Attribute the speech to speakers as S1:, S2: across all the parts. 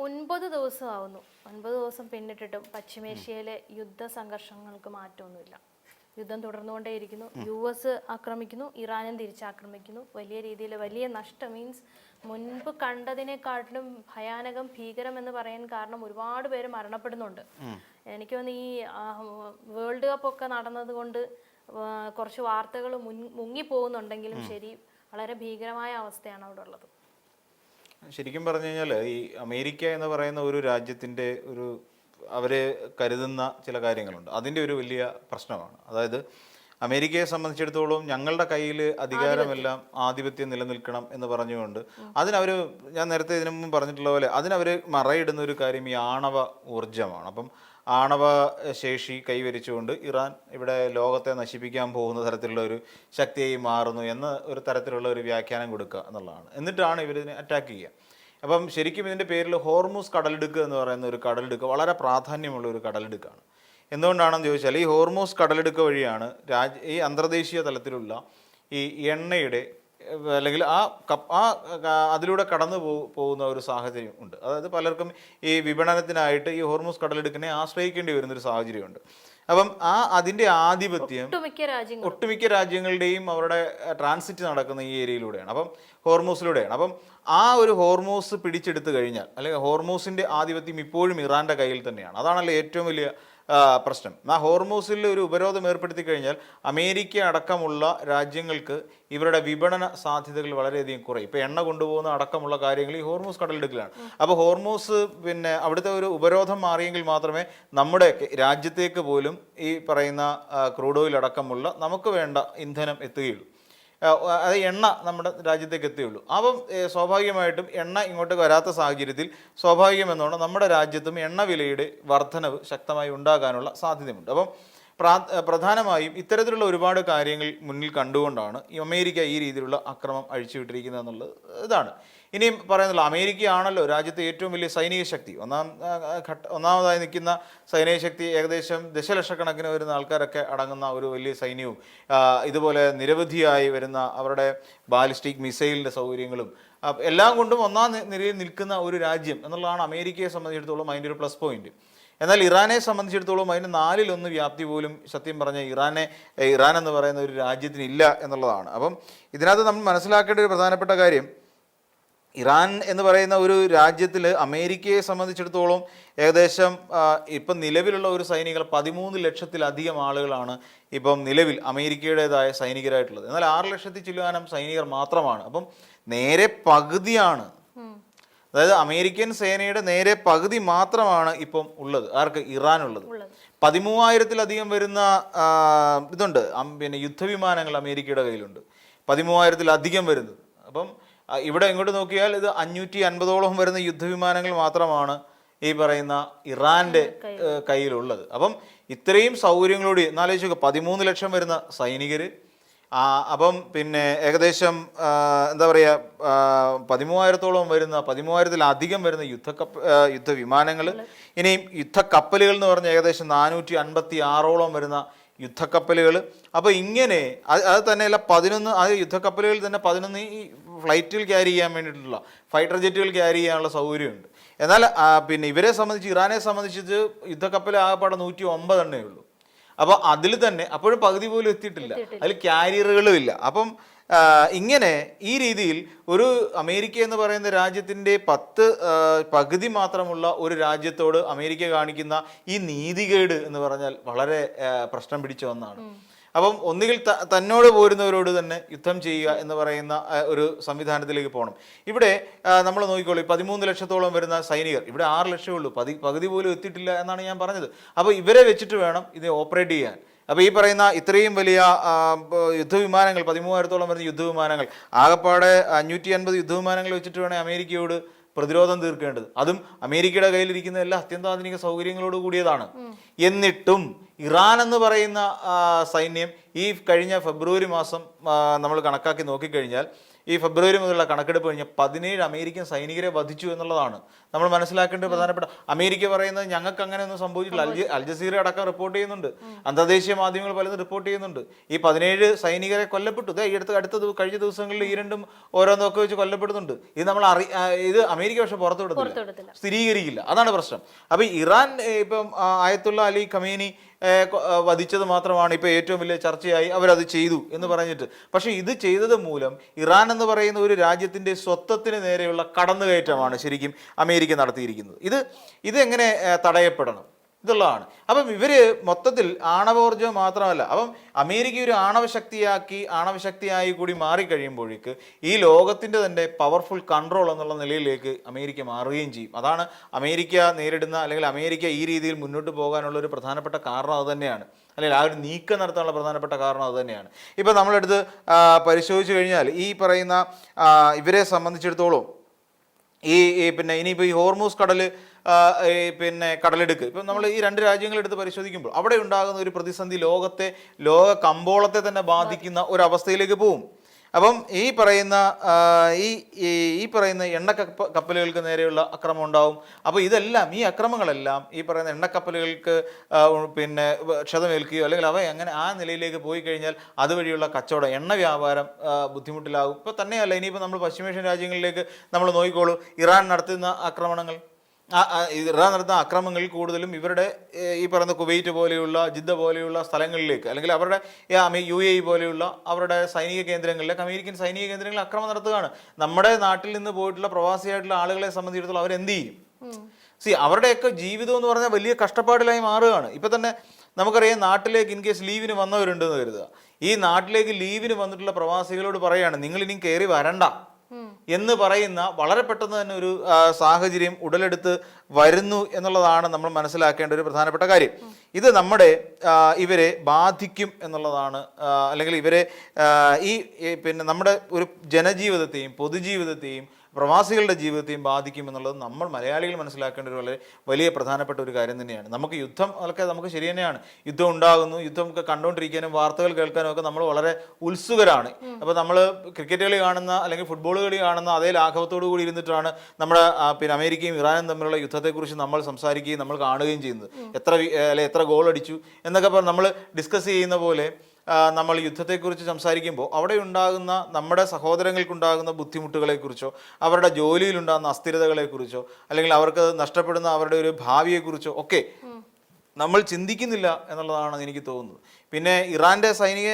S1: 9 ദിവസമാവുന്നു. 9 ദിവസം പിന്നിട്ടിട്ടും പശ്ചിമേഷ്യയിലെ യുദ്ധ സംഘർഷങ്ങൾക്ക് മാറ്റമൊന്നുമില്ല. യുദ്ധം തുടർന്നുകൊണ്ടേയിരിക്കുന്നു. US ആക്രമിക്കുന്നു, ഇറാനും തിരിച്ചാക്രമിക്കുന്നു. വലിയ രീതിയിൽ വലിയ നഷ്ടം, മീൻസ് മുൻപ് കണ്ടതിനെക്കാട്ടിലും ഭയാനകം, ഭീകരം എന്ന് പറയാൻ കാരണം ഒരുപാട് പേര് മരണപ്പെടുന്നുണ്ട്. എനിക്ക് തോന്നുന്നു ഈ വേൾഡ് കപ്പ് ഒക്കെ നടന്നത് കൊണ്ട് കുറച്ച് വാർത്തകൾ മുങ്ങിപ്പോകുന്നുണ്ടെങ്കിലും ശരി, വളരെ ഭീകരമായ അവസ്ഥയാണ് അവിടെ ഉള്ളത്.
S2: ശരിക്കും പറഞ്ഞു കഴിഞ്ഞാൽ ഈ അമേരിക്ക എന്ന് പറയുന്ന ഒരു രാജ്യത്തിൻ്റെ അവരെ കരുതുന്ന ചില കാര്യങ്ങളുണ്ട്. അതിൻ്റെ ഒരു വലിയ പ്രശ്നമാണ്. അതായത് അമേരിക്കയെ സംബന്ധിച്ചിടത്തോളം ഞങ്ങളുടെ കയ്യിൽ അധികാരമെല്ലാം ആധിപത്യം നിലനിൽക്കണം എന്ന് പറഞ്ഞുകൊണ്ട് അതിനവർ, ഞാൻ നേരത്തെ ഇതിനു മുമ്പ് പറഞ്ഞിട്ടുള്ള പോലെ, അതിനവർ മറയിടുന്ന ഒരു കാര്യം ഈ ആണവ ഊർജ്ജമാണ്. അപ്പം ആണവ ശേഷി കൈവരിച്ചുകൊണ്ട് ഇറാൻ ഇവിടെ ലോകത്തെ നശിപ്പിക്കാൻ പോകുന്ന തരത്തിലുള്ള ഒരു ശക്തിയായി മാറുന്നു എന്ന ഒരു തരത്തിലുള്ള ഒരു വ്യാഖ്യാനം കൊടുക്കുക എന്നുള്ളതാണ്. എന്നിട്ടാണ് ഇവരിതിനെ അറ്റാക്ക് ചെയ്യുക. അപ്പം ശരിക്കും ഇതിൻ്റെ പേരിൽ ഹോർമൂസ് കടലിടുക്ക് എന്ന് പറയുന്ന ഒരു കടലിടുക്ക് വളരെ പ്രാധാന്യമുള്ള ഒരു കടലിടുക്കാണ്. എന്തുകൊണ്ടാണെന്ന് ചോദിച്ചാൽ ഈ ഹോർമൂസ് കടലിടുക്ക് വഴിയാണ് ഈ അന്തർദേശീയ തലത്തിലുള്ള ഈ എണ്ണയുടെ അല്ലെങ്കിൽ അതിലൂടെ കടന്നു പോകുന്ന ഒരു സാഹചര്യം ഉണ്ട്. അതായത് പലർക്കും ഈ വിപണനത്തിനായിട്ട് ഈ ഹോർമൂസ് കടലിടുക്കിനെ ആശ്രയിക്കേണ്ടി വരുന്നൊരു സാഹചര്യമുണ്ട്. അപ്പം അതിൻ്റെ ആധിപത്യം ഒട്ടുമിക്ക രാജ്യങ്ങളുടെയും അവരുടെ ട്രാൻസിറ്റ് നടക്കുന്ന ഈ ഏരിയയിലൂടെയാണ്, അപ്പം ഹോർമൂസിലൂടെയാണ്. അപ്പം ആ ഒരു ഹോർമൂസ് പിടിച്ചെടുത്ത് കഴിഞ്ഞാൽ, അല്ലെങ്കിൽ ഹോർമൂസിൻ്റെ ആധിപത്യം ഇപ്പോഴും ഇറാൻ്റെ കയ്യിൽ തന്നെയാണ്. അതാണല്ലോ ഏറ്റവും വലിയ പ്രശ്നം. ആ ഹോർമൂസിൽ ഒരു ഉപരോധം ഏർപ്പെടുത്തി കഴിഞ്ഞാൽ അമേരിക്ക അടക്കമുള്ള രാജ്യങ്ങൾക്ക് ഇവരുടെ വിപണന സാധ്യതകൾ വളരെയധികം കുറയും. ഇപ്പോൾ എണ്ണ കൊണ്ടുപോകുന്ന അടക്കമുള്ള കാര്യങ്ങൾ ഈ ഹോർമൂസ് കടലിടുക്കിലാണ്. അപ്പോൾ ഹോർമൂസ് അവിടുത്തെ ഒരു ഉപരോധം മാറിയെങ്കിൽ മാത്രമേ നമ്മുടെ രാജ്യത്തേക്ക് പോലും ഈ പറയുന്ന ക്രൂഡ് ഓയിൽ അടക്കമുള്ള നമുക്ക് വേണ്ട ഇന്ധനം എത്തുകയുള്ളൂ. അത് എണ്ണ നമ്മുടെ രാജ്യത്തേക്ക് എത്തുകയുള്ളൂ. അപ്പം സ്വാഭാവികമായിട്ടും എണ്ണ ഇങ്ങോട്ട് വരാത്ത സാഹചര്യത്തിൽ സ്വാഭാവികമെന്നോണം നമ്മുടെ രാജ്യത്തും എണ്ണ വിലയുടെ വർധനവ് ശക്തമായി ഉണ്ടാകാനുള്ള സാധ്യതയുണ്ട്. അപ്പം പ്രധാനമായും ഇത്തരത്തിലുള്ള ഒരുപാട് കാര്യങ്ങൾ മുന്നിൽ കണ്ടുകൊണ്ടാണ് ഈ അമേരിക്ക ഈ രീതിയിലുള്ള അക്രമം അഴിച്ചുവിട്ടിരിക്കുന്നത് എന്നുള്ളത് ഇതാണ്. ഇനിയും പറയുന്നില്ല, അമേരിക്കയാണല്ലോ രാജ്യത്തെ ഏറ്റവും വലിയ സൈനിക ശക്തി. ഒന്നാമതായി നിൽക്കുന്ന സൈനിക ശക്തി ഏകദേശം ദശലക്ഷക്കണക്കിന് വരുന്ന ആൾക്കാരൊക്കെ അടങ്ങുന്ന ഒരു വലിയ സൈന്യവും ഇതുപോലെ നിരവധിയായി വരുന്ന അവരുടെ ബാലിസ്റ്റിക് മിസൈലിൻ്റെ സൗകര്യങ്ങളും എല്ലാം കൊണ്ടും ഒന്നാം നിരയിൽ നിൽക്കുന്ന ഒരു രാജ്യം എന്നുള്ളതാണ് അമേരിക്കയെ സംബന്ധിച്ചിടത്തോളം അതിൻ്റെ ഒരു പ്ലസ് പോയിന്റ്. എന്നാൽ ഇറാനെ സംബന്ധിച്ചിടത്തോളം അതിന് 4/1 വ്യാപ്തി പോലും സത്യം പറഞ്ഞ ഇറാൻ എന്ന് പറയുന്ന ഒരു രാജ്യത്തിന് ഇല്ല എന്നുള്ളതാണ്. അപ്പം ഇതിനകത്ത് നമ്മൾ മനസ്സിലാക്കേണ്ട ഒരു പ്രധാനപ്പെട്ട കാര്യം, ഇറാൻ എന്ന് പറയുന്ന ഒരു രാജ്യത്തിൽ അമേരിക്കയെ സംബന്ധിച്ചിടത്തോളം ഏകദേശം ഇപ്പം നിലവിലുള്ള ഒരു സൈനികർ 13 ലക്ഷത്തിലധികം ആളുകളാണ് ഇപ്പം നിലവിൽ അമേരിക്കയുടേതായ സൈനികരായിട്ടുള്ളത്. എന്നാൽ 6 ലക്ഷത്തിൽ ചില്ലാനം സൈനികർ മാത്രമാണ്. അപ്പം നേരെ പകുതിയാണ്, അതായത് അമേരിക്കൻ സേനയുടെ നേരെ പകുതി മാത്രമാണ് ഇപ്പം ഉള്ളത്. ആർക്ക്? ഇറാനുള്ളത്. 13,000-ലധികം വരുന്ന ഇതുണ്ട്, യുദ്ധവിമാനങ്ങൾ അമേരിക്കയുടെ കയ്യിലുണ്ട്, 13,000-ലധികം വരുന്നത്. അപ്പം ഇവിടെ ഇങ്ങോട്ട് നോക്കിയാൽ ഇത് 550ഓളം വരുന്ന യുദ്ധവിമാനങ്ങൾ മാത്രമാണ് ഈ പറയുന്ന ഇറാൻ്റെ കയ്യിലുള്ളത്. അപ്പം ഇത്രയും സൗകര്യങ്ങളോട് എന്നാലോചിച്ച് 13 ലക്ഷം വരുന്ന സൈനികർ, അപ്പം ഏകദേശം എന്താ പറയുക 13,000-ഓളം വരുന്ന 13,000-ലധികം വരുന്ന യുദ്ധവിമാനങ്ങൾ, ഇനിയും യുദ്ധക്കപ്പലുകൾ എന്ന് പറഞ്ഞാൽ ഏകദേശം 456ഓളം വരുന്ന യുദ്ധക്കപ്പലുകൾ. അപ്പോൾ ഇങ്ങനെ അത് തന്നെയല്ല 11 യുദ്ധക്കപ്പലുകളിൽ തന്നെ 11 ഈ ഫ്ലൈറ്റിൽ ക്യാരി ചെയ്യാൻ വേണ്ടിയിട്ടുള്ള ഫൈറ്റർ ജെറ്റുകൾ ക്യാരി ചെയ്യാനുള്ള സൗകര്യമുണ്ട്. എന്നാൽ ഇവരെ സംബന്ധിച്ച്, ഇറാനെ സംബന്ധിച്ച് യുദ്ധക്കപ്പൽ ആകെപ്പാടെ 109 എണ്ണേ ഉള്ളൂ. അപ്പോൾ അതിൽ തന്നെ അപ്പോഴും പകുതി പോലും എത്തിയിട്ടില്ല, അതിൽ ക്യാരിയറുകളും ഇല്ല. അപ്പം ഇങ്ങനെ ഈ രീതിയിൽ ഒരു അമേരിക്ക എന്ന് പറയുന്ന രാജ്യത്തിൻ്റെ പകുതി മാത്രമുള്ള ഒരു രാജ്യത്തോട് അമേരിക്ക കാണിക്കുന്ന ഈ നീതികേട് എന്ന് പറഞ്ഞാൽ വളരെ പ്രശ്നം പിടിച്ച ഒന്നാണ്. അപ്പം ഒന്നുകിൽ തന്നോട് പോരുന്നവരോട് തന്നെ യുദ്ധം ചെയ്യുക എന്ന് പറയുന്ന ഒരു സംവിധാനത്തിലേക്ക് പോകണം. ഇവിടെ നമ്മൾ നോക്കിക്കോളൂ, 13 ലക്ഷത്തോളം വരുന്ന സൈനികർ, ഇവിടെ 6 ലക്ഷമേ ഉള്ളൂ, പകുതി പോലും എത്തിയിട്ടില്ല എന്നാണ് ഞാൻ പറഞ്ഞത്. അപ്പോൾ ഇവരെ വെച്ചിട്ട് വേണം ഇത് ഓപ്പറേറ്റ് ചെയ്യാൻ. അപ്പോൾ ഈ പറയുന്ന ഇത്രയും വലിയ യുദ്ധവിമാനങ്ങൾ, 13,000-ഓളം വരുന്ന യുദ്ധവിമാനങ്ങൾ, ആകെപ്പാടെ 550 യുദ്ധവിമാനങ്ങൾ വെച്ചിട്ട് വേണം അമേരിക്കയോട് പ്രതിരോധം തീർക്കേണ്ടത്. അതും അമേരിക്കയുടെ കയ്യിലിരിക്കുന്ന എല്ലാ അത്യന്താധുനിക സൗകര്യങ്ങളോട് കൂടിയതാണ്. എന്നിട്ടും ഇറാൻ എന്ന് പറയുന്ന സൈന്യം ഈ കഴിഞ്ഞ ഫെബ്രുവരി മാസം നമ്മൾ കണക്കാക്കി നോക്കിക്കഴിഞ്ഞാൽ ഈ ഫെബ്രുവരി മുതലുള്ള കണക്കെടുപ്പ് കഴിഞ്ഞാൽ 17 അമേരിക്കൻ സൈനികരെ വധിച്ചു എന്നുള്ളതാണ് നമ്മൾ മനസ്സിലാക്കേണ്ട പ്രധാനപ്പെട്ട. അമേരിക്ക പറയുന്നത് ഞങ്ങൾക്ക് അങ്ങനെയൊന്നും സംഭവിച്ചിട്ടില്ല. അൽ ജസീറ അടക്കം റിപ്പോർട്ട് ചെയ്യുന്നുണ്ട്, അന്തർദേശീയ മാധ്യമങ്ങൾ പലതും റിപ്പോർട്ട് ചെയ്യുന്നുണ്ട്. ഈ 17 സൈനികരെ കൊല്ലപ്പെട്ടു. ഈ കഴിഞ്ഞ ദിവസങ്ങളിൽ ഈ രണ്ടും ഓരോന്നൊക്കെ വെച്ച് കൊല്ലപ്പെടുന്നുണ്ട്. ഇത് നമ്മൾ ഇത് അമേരിക്ക പക്ഷെ പുറത്തു വിടത്തില്ല, സ്ഥിരീകരിക്കില്ല. അതാണ് പ്രശ്നം. അപ്പൊ ഇറാൻ ഇപ്പം ആയത്തുള്ള അലി ഖമേനി വധിച്ചത് മാത്രമാണ് ഇപ്പൊ ഏറ്റവും വലിയ ചർച്ചയായി അവരത് ചെയ്തു എന്ന് പറഞ്ഞിട്ട്. പക്ഷെ ഇത് ചെയ്തത് മൂലം ഇറാൻ എന്ന് പറയുന്ന ഒരു രാജ്യത്തിന്റെ സ്വത്വത്തിന് നേരെയുള്ള കടന്നുകയറ്റമാണ് ശരിക്കും അമേരിക്ക നടത്തിയിരിക്കുന്നത്. ഇതെങ്ങനെ തടയപ്പെടണം ഇതുള്ളതാണ്. അപ്പം ഇവര് മൊത്തത്തിൽ ആണവോർജ്ജം മാത്രമല്ല, അപ്പം അമേരിക്ക ഒരു ആണവശക്തിയായി കൂടി മാറിക്കഴിയുമ്പോഴേക്ക് ഈ ലോകത്തിന്റെ തന്നെ പവർഫുൾ കൺട്രോൾ എന്നുള്ള നിലയിലേക്ക് അമേരിക്ക മാറുകയും ചെയ്യും. അതാണ് അമേരിക്ക നേരിടുന്ന, അല്ലെങ്കിൽ അമേരിക്ക ഈ രീതിയിൽ മുന്നോട്ട് പോകാനുള്ള ഒരു പ്രധാനപ്പെട്ട കാരണം അത് തന്നെയാണ്, അല്ലെങ്കിൽ ആ ഒരു നീക്കം നടത്താനുള്ള പ്രധാനപ്പെട്ട കാരണം അത് തന്നെയാണ്. ഇപ്പം നമ്മളെടുത്ത് പരിശോധിച്ച് കഴിഞ്ഞാൽ ഈ പറയുന്ന ഇവരെ സംബന്ധിച്ചിടത്തോളം പിന്നെ ഇനിയിപ്പോൾ ഈ ഹോർമൂസ് കടലെടുക്ക് ഇപ്പം നമ്മൾ ഈ രണ്ട് രാജ്യങ്ങളെടുത്ത് പരിശോധിക്കുമ്പോൾ അവിടെ ഉണ്ടാകുന്ന ഒരു പ്രതിസന്ധി ലോക കമ്പോളത്തെ തന്നെ ബാധിക്കുന്ന ഒരവസ്ഥയിലേക്ക് പോവും. അപ്പം ഈ പറയുന്ന എണ്ണ കപ്പലുകൾക്ക് നേരെയുള്ള അക്രമം ഉണ്ടാവും. അപ്പോൾ ഈ അക്രമങ്ങളെല്ലാം ഈ പറയുന്ന എണ്ണക്കപ്പലുകൾക്ക് ക്ഷതമേൽക്കുകയോ അല്ലെങ്കിൽ അവ അങ്ങനെ ആ നിലയിലേക്ക് പോയി കഴിഞ്ഞാൽ അതുവഴിയുള്ള കച്ചവടം, എണ്ണ വ്യാപാരം ബുദ്ധിമുട്ടിലാകും. ഇപ്പോൾ തന്നെയല്ല, ഇനിയിപ്പോൾ നമ്മൾ പശ്ചിമേഷ്യൻ രാജ്യങ്ങളിലേക്ക് നമ്മൾ നോക്കിക്കോളൂ. ഇറാൻ നടത്തുന്ന അക്രമങ്ങളിൽ കൂടുതലും ഇവരുടെ ഈ പറയുന്ന കുവൈറ്റ് പോലെയുള്ള, ജിദ്ദ പോലെയുള്ള സ്ഥലങ്ങളിലേക്ക്, അല്ലെങ്കിൽ അവരുടെ UAE പോലെയുള്ള അവരുടെ സൈനിക കേന്ദ്രങ്ങളിലേക്ക്, അമേരിക്കൻ സൈനിക കേന്ദ്രങ്ങളിൽ അക്രമം നടത്തുകയാണ്. നമ്മുടെ നാട്ടിൽ നിന്ന് പോയിട്ടുള്ള പ്രവാസിയായിട്ടുള്ള ആളുകളെ സംബന്ധിച്ചിടത്തോളം അവരെന്ത് ചെയ്യും? അവരുടെയൊക്കെ ജീവിതം എന്ന് പറഞ്ഞാൽ വലിയ കഷ്ടപ്പാടിലായി മാറുകയാണ്. ഇപ്പം തന്നെ നമുക്കറിയാം, നാട്ടിലേക്ക് ഇൻ കേസ് ലീവിന് വന്നവരുണ്ടെന്ന് കരുതുക. ഈ നാട്ടിലേക്ക് ലീവിന് വന്നിട്ടുള്ള പ്രവാസികളോട് പറയാണ് നിങ്ങൾ ഇനി കയറി വരണ്ട എന്ന് പറയുന്ന വളരെ പെട്ടെന്ന് തന്നെ ഒരു സാഹചര്യം ഉടലെടുത്ത് വരുന്നു എന്നുള്ളതാണ് നമ്മൾ മനസ്സിലാക്കേണ്ട ഒരു പ്രധാനപ്പെട്ട കാര്യം. ഇത് ഇവരെ ബാധിക്കും എന്നുള്ളതാണ്, അല്ലെങ്കിൽ ഇവരെ നമ്മുടെ ഒരു ജനജീവിതത്തെയും പൊതുജീവിതത്തെയും പ്രവാസികളുടെ ജീവിതത്തെയും ബാധിക്കും എന്നുള്ളത് നമ്മൾ മലയാളികൾ മനസ്സിലാക്കേണ്ട ഒരു വളരെ വലിയ പ്രധാനപ്പെട്ട ഒരു കാര്യം തന്നെയാണ്. നമുക്ക് യുദ്ധം അതൊക്കെ നമുക്ക് ശരി തന്നെയാണ്, യുദ്ധം ഉണ്ടാകുന്നു, യുദ്ധമൊക്കെ കണ്ടുകൊണ്ടിരിക്കാനും വാർത്തകൾ കേൾക്കാനും ഒക്കെ നമ്മൾ വളരെ ഉത്സുകരാണ്. അപ്പോൾ നമ്മൾ ക്രിക്കറ്റ് കളി കാണുന്ന അല്ലെങ്കിൽ ഫുട്ബോൾ കളി കാണുന്ന അതേ ലാഘവത്തോടു കൂടി ഇരുന്നിട്ടാണ് നമ്മുടെ അമേരിക്കയും ഇറാനും തമ്മിലുള്ള യുദ്ധത്തെക്കുറിച്ച് നമ്മൾ സംസാരിക്കുകയും നമ്മൾ കാണുകയും ചെയ്യുന്നത്. എത്ര ഗോൾ അടിച്ചു എന്നൊക്കെ നമ്മൾ ഡിസ്കസ് ചെയ്യുന്ന പോലെ നമ്മൾ യുദ്ധത്തെക്കുറിച്ച് സംസാരിക്കുമ്പോൾ അവിടെ ഉണ്ടാകുന്ന നമ്മുടെ സഹോദരങ്ങൾക്കുണ്ടാകുന്ന ബുദ്ധിമുട്ടുകളെക്കുറിച്ചോ അവരുടെ ജോലിയിലുണ്ടാകുന്ന അസ്ഥിരതകളെക്കുറിച്ചോ അല്ലെങ്കിൽ അവർക്ക് നഷ്ടപ്പെടുന്ന അവരുടെ ഒരു ഭാവിയെക്കുറിച്ചോ ഒക്കെ നമ്മൾ ചിന്തിക്കുന്നില്ല എന്നുള്ളതാണ് എനിക്ക് തോന്നുന്നത്. പിന്നെ ഇറാൻ്റെ സൈനിക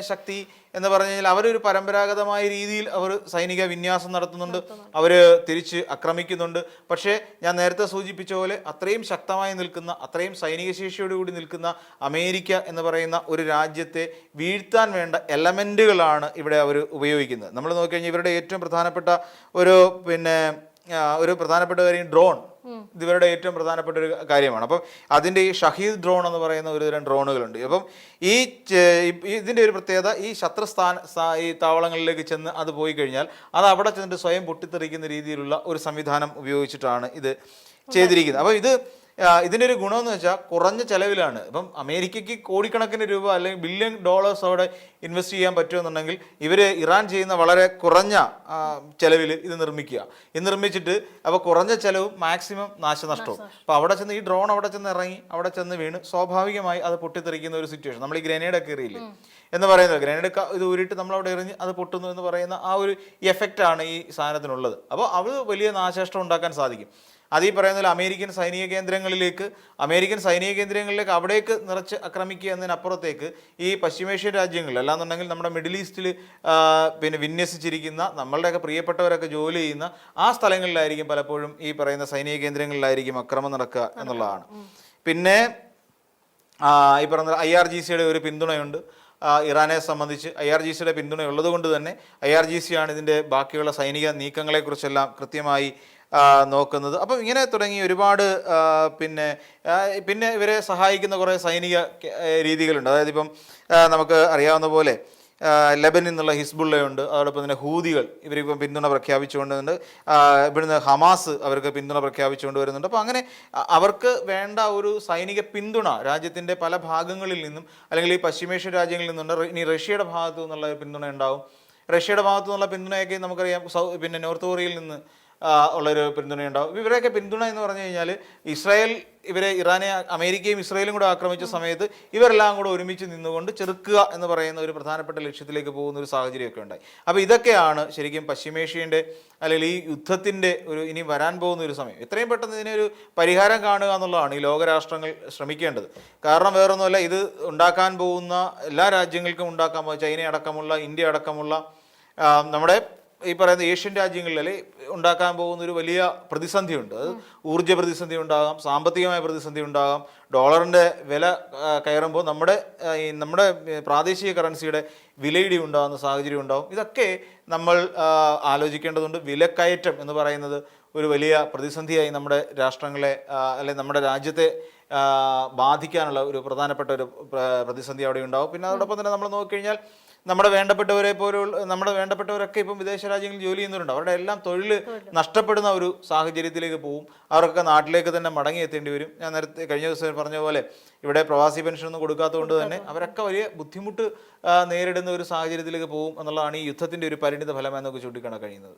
S2: ശക്തി എന്ന് പറഞ്ഞു കഴിഞ്ഞാൽ അവരൊരു പരമ്പരാഗതമായ രീതിയിൽ അവർ സൈനിക വിന്യാസം നടത്തുന്നുണ്ട്, അവർ തിരിച്ച് ആക്രമിക്കുന്നുണ്ട്. പക്ഷേ ഞാൻ നേരത്തെ സൂചിപ്പിച്ച പോലെ അത്രയും ശക്തമായി നിൽക്കുന്ന, അത്രയും സൈനിക ശേഷിയോടുകൂടി നിൽക്കുന്ന അമേരിക്ക എന്ന് പറയുന്ന ഒരു രാജ്യത്തെ വീഴ്ത്താൻ വേണ്ട എലമെൻറ്റുകളാണ് ഇവിടെ അവർ ഉപയോഗിക്കുന്നത്. നമ്മൾ നോക്കിക്കഴിഞ്ഞാൽ ഇവരുടെ ഏറ്റവും പ്രധാനപ്പെട്ട ഒരു പ്രധാനപ്പെട്ട കാര്യം ഡ്രോൺ, ഇതിവരുടെ ഏറ്റവും പ്രധാനപ്പെട്ട ഒരു കാര്യമാണ്. അപ്പം അതിൻ്റെ ഈ ഷഹീദ് ഡ്രോൺ എന്ന് പറയുന്ന ഒരു തരം ഡ്രോണുകളുണ്ട്. അപ്പം ഇതിൻ്റെ ഒരു പ്രത്യേകത, ഈ ഈ താവളങ്ങളിലേക്ക് ചെന്ന് അത് പോയി കഴിഞ്ഞാൽ അത് അവിടെ ചെന്നിട്ട് സ്വയം പൊട്ടിത്തെറിക്കുന്ന രീതിയിലുള്ള ഒരു സംവിധാനം ഉപയോഗിച്ചിട്ടാണ് ഇത് ചെയ്തിരിക്കുന്നത്. അപ്പോൾ ഇതിൻ്റെ ഒരു ഗുണമെന്ന് വെച്ചാൽ കുറഞ്ഞ ചെലവിലാണ്. ഇപ്പം അമേരിക്കയ്ക്ക് കോടിക്കണക്കിന് രൂപ അല്ലെങ്കിൽ $1 ബില്യൺ അവിടെ ഇൻവെസ്റ്റ് ചെയ്യാൻ പറ്റുമെന്നുണ്ടെങ്കിൽ ഇറാൻ ചെയ്യുന്ന വളരെ കുറഞ്ഞ ചെലവിൽ ഇത് നിർമ്മിച്ചിട്ട് അപ്പോൾ കുറഞ്ഞ ചെലവും മാക്സിമം നാശനഷ്ടവും. അപ്പോൾ അവിടെ ചെന്ന് ഈ ഡ്രോൺ അവിടെ ചെന്ന് ഇറങ്ങി അവിടെ ചെന്ന് വീണ് സ്വാഭാവികമായി അത് പൊട്ടിത്തെറിക്കുന്ന ഒരു സിറ്റുവേഷൻ. നമ്മൾ ഈ ഗ്രനേഡൊക്കെ എറിയില്ലേ എന്ന് പറയുന്നത്, ഗ്രനേഡ് ഇത് ഊരിയിട്ട് നമ്മളവിടെ എറിഞ്ഞ് അത് പൊട്ടുന്നു എന്ന് പറയുന്ന ആ ഒരു എഫക്റ്റാണ് ഈ സാധനത്തിനുള്ളത്. അപ്പോൾ അത് വലിയ നാശനഷ്ടം ഉണ്ടാക്കാൻ സാധിക്കും. അതീ പറയുന്നത് അമേരിക്കൻ സൈനിക കേന്ദ്രങ്ങളിലേക്ക് അവിടേക്ക് നിറച്ച് ആക്രമിക്കുക എന്നതിനപ്പുറത്തേക്ക് ഈ പശ്ചിമേഷ്യൻ രാജ്യങ്ങളിൽ അല്ലാന്നുണ്ടെങ്കിൽ നമ്മുടെ മിഡിൽ ഈസ്റ്റിൽ വിന്യസിച്ചിരിക്കുന്ന നമ്മളുടെയൊക്കെ പ്രിയപ്പെട്ടവരൊക്കെ ജോലി ചെയ്യുന്ന ആ സ്ഥലങ്ങളിലായിരിക്കും പലപ്പോഴും ഈ പറയുന്ന സൈനിക കേന്ദ്രങ്ങളിലായിരിക്കും അക്രമം നടക്കുക എന്നുള്ളതാണ്. പിന്നെ ഈ പറയുന്ന IRGCയുടെ ഒരു പിന്തുണയുണ്ട് ഇറാനെ സംബന്ധിച്ച്. IRGCയുടെ പിന്തുണ ഉള്ളത് കൊണ്ട് തന്നെ IRGC ആണ് ഇതിൻ്റെ ബാക്കിയുള്ള സൈനിക നീക്കങ്ങളെക്കുറിച്ചെല്ലാം കൃത്യമായി നോക്കുന്നത്. അപ്പം ഇങ്ങനെ തുടങ്ങി ഒരുപാട് പിന്നെ ഇവരെ സഹായിക്കുന്ന കുറേ സൈനിക രീതികളുണ്ട്. അതായത് ഇപ്പം നമുക്ക് അറിയാവുന്ന പോലെ ലെബനിൽ നിന്നുള്ള ഹിസ്ബുള്ളയുണ്ട്, അതോടൊപ്പം തന്നെ ഹൂതികൾ ഇവരിപ്പം പിന്തുണ പ്രഖ്യാപിച്ചുകൊണ്ടുണ്ട്, ഇവിടുന്ന് ഹമാസ് അവർക്ക് പിന്തുണ പ്രഖ്യാപിച്ചുകൊണ്ട് വരുന്നുണ്ട്. അപ്പോൾ അങ്ങനെ അവർക്ക് വേണ്ട ഒരു സൈനിക പിന്തുണ രാജ്യത്തിൻ്റെ പല ഭാഗങ്ങളിൽ നിന്നും അല്ലെങ്കിൽ ഈ പശ്ചിമേഷ്യൻ രാജ്യങ്ങളിൽ നിന്നുണ്ട്. ഇനി റഷ്യയുടെ ഭാഗത്തു നിന്നുള്ള പിന്തുണ ഉണ്ടാവും, റഷ്യയുടെ ഭാഗത്തു നിന്നുള്ള പിന്തുണയൊക്കെ നമുക്കറിയാം. പിന്നെ നോർത്ത് കൊറിയയിൽ നിന്ന് ഉള്ളൊരു പിന്തുണയുണ്ടാവും. ഇവരെയൊക്കെ പിന്തുണ എന്ന് പറഞ്ഞു കഴിഞ്ഞാൽ ഇസ്രായേൽ ഇറാനെ അമേരിക്കയും ഇസ്രായേലും കൂടെ ആക്രമിച്ച സമയത്ത് ഇവരെല്ലാം കൂടെ ഒരുമിച്ച് നിന്നുകൊണ്ട് ചെറുക്കുക എന്ന് പറയുന്ന ഒരു പ്രധാനപ്പെട്ട ലക്ഷ്യത്തിലേക്ക് പോകുന്ന ഒരു സാഹചര്യമൊക്കെ ഉണ്ടായി. അപ്പോൾ ഇതൊക്കെയാണ് ശരിക്കും പശ്ചിമേഷ്യൻ്റെ അല്ലെങ്കിൽ ഈ യുദ്ധത്തിൻ്റെ ഇനി വരാൻ പോകുന്ന ഒരു സമയം. എത്രയും പെട്ടെന്ന് ഇതിനൊരു പരിഹാരം കാണുക എന്നുള്ളതാണ് ഈ ലോകരാഷ്ട്രങ്ങൾ ശ്രമിക്കേണ്ടത്. കാരണം വേറൊന്നുമല്ല, ഇത് ഉണ്ടാക്കാൻ പോകുന്ന എല്ലാ രാജ്യങ്ങൾക്കും ഉണ്ടാക്കാൻ പോകുന്ന ചൈന അടക്കമുള്ള, ഇന്ത്യ അടക്കമുള്ള നമ്മുടെ ഈ പറയുന്ന ഏഷ്യൻ രാജ്യങ്ങളിൽ ഉണ്ടാക്കാൻ പോകുന്ന ഒരു വലിയ പ്രതിസന്ധിയുണ്ട്. അത് ഊർജ്ജ പ്രതിസന്ധി ഉണ്ടാകാം, സാമ്പത്തികമായ പ്രതിസന്ധി ഉണ്ടാകാം, ഡോളറിൻ്റെ വില കയറുമ്പോൾ നമ്മുടെ പ്രാദേശിക കറൻസിയുടെ വിലയിടി ഉണ്ടാകുന്ന സാഹചര്യം ഉണ്ടാകും. ഇതൊക്കെ നമ്മൾ ആലോചിക്കേണ്ടതുണ്ട്. വിലക്കയറ്റം എന്ന് പറയുന്നത് ഒരു വലിയ പ്രതിസന്ധിയായി നമ്മുടെ രാഷ്ട്രങ്ങളെ അല്ലെങ്കിൽ നമ്മുടെ രാജ്യത്തെ ബാധിക്കാനുള്ള ഒരു പ്രധാനപ്പെട്ട ഒരു പ്രതിസന്ധി അവിടെ ഉണ്ടാകും. പിന്നെ അതോടൊപ്പം തന്നെ നമ്മൾ നോക്കിക്കഴിഞ്ഞാൽ നമ്മുടെ വേണ്ടപ്പെട്ടവരൊക്കെ ഇപ്പം വിദേശ രാജ്യങ്ങളിൽ ജോലി ചെയ്യുന്നവരുണ്ട്. അവരുടെ എല്ലാം തൊഴിൽ നഷ്ടപ്പെടുന്ന ഒരു സാഹചര്യത്തിലേക്ക് പോകും. അവർക്കൊക്കെ നാട്ടിലേക്ക് തന്നെ മടങ്ങി എത്തേണ്ടി വരും. ഞാൻ നേരത്തെ കഴിഞ്ഞ ദിവസം പറഞ്ഞ പോലെ ഇവിടെ പ്രവാസി പെൻഷൻ ഒന്നും കൊടുക്കാത്തതുകൊണ്ട് തന്നെ അവരൊക്കെ വലിയ ബുദ്ധിമുട്ട് നേരിടുന്ന ഒരു സാഹചര്യത്തിലേക്ക് പോകും എന്നുള്ളതാണ് ഈ യുദ്ധത്തിൻ്റെ ഒരു പരിണിത ഫലമായി നമുക്ക് ചൂണ്ടിക്കാണാൻ കഴിയുന്നത്.